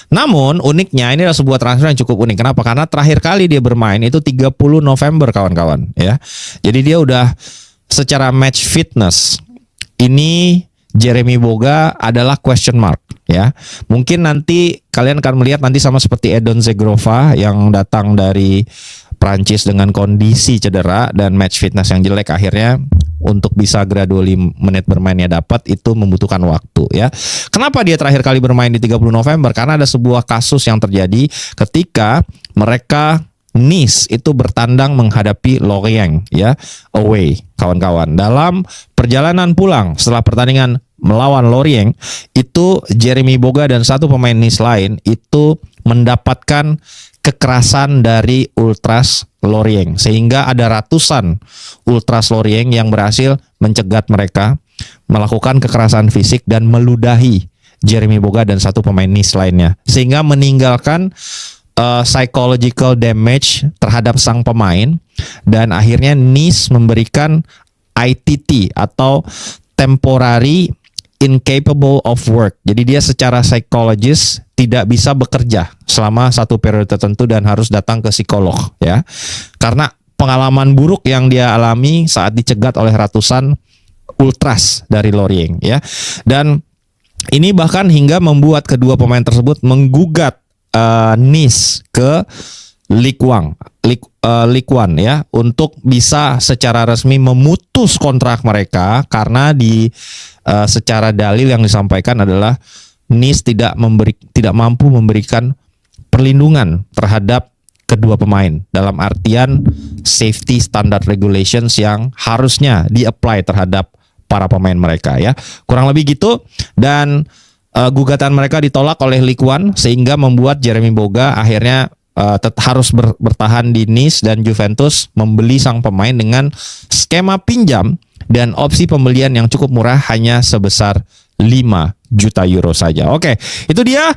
Namun uniknya ini adalah sebuah transfer yang cukup unik. Kenapa? Karena terakhir kali dia bermain itu 30 November kawan-kawan ya. Jadi dia udah secara match fitness ini Jeremy Boga adalah question mark ya. Mungkin nanti kalian akan melihat nanti sama seperti Edon Zegrova yang datang dari Prancis dengan kondisi cedera dan match fitness yang jelek, akhirnya untuk bisa gradually menit bermainnya dapat itu membutuhkan waktu ya. Kenapa dia terakhir kali bermain di 30 November? Karena ada sebuah kasus yang terjadi ketika mereka Nice itu bertandang menghadapi Lorient ya, away kawan-kawan. Dalam perjalanan pulang setelah pertandingan melawan Lorient itu Jeremy Boga dan satu pemain Nice lain itu mendapatkan kekerasan dari Ultras Lorient, sehingga ada ratusan Ultras Lorient yang berhasil mencegat mereka, melakukan kekerasan fisik dan meludahi Jeremy Boga dan satu pemain Nice lainnya, sehingga meninggalkan psychological damage terhadap sang pemain, dan akhirnya Nice memberikan ITT atau temporary incapable of work. Jadi dia secara psikologis tidak bisa bekerja selama satu periode tertentu dan harus datang ke psikolog ya. Karena pengalaman buruk yang dia alami saat dicegat oleh ratusan ultras dari Lorient ya. Dan ini bahkan hingga membuat kedua pemain tersebut menggugat Nice ke Ligue 1 ya, untuk bisa secara resmi memutus kontrak mereka, karena secara dalil yang disampaikan adalah Nice tidak mampu memberikan perlindungan terhadap kedua pemain dalam artian safety standard regulations yang harusnya di-apply terhadap para pemain mereka ya. Kurang lebih gitu, dan gugatan mereka ditolak oleh Ligue 1 sehingga membuat Jeremy Boga akhirnya harus bertahan di Nice, dan Juventus membeli sang pemain dengan skema pinjam dan opsi pembelian yang cukup murah hanya sebesar 5 juta euro saja. Oke, itu dia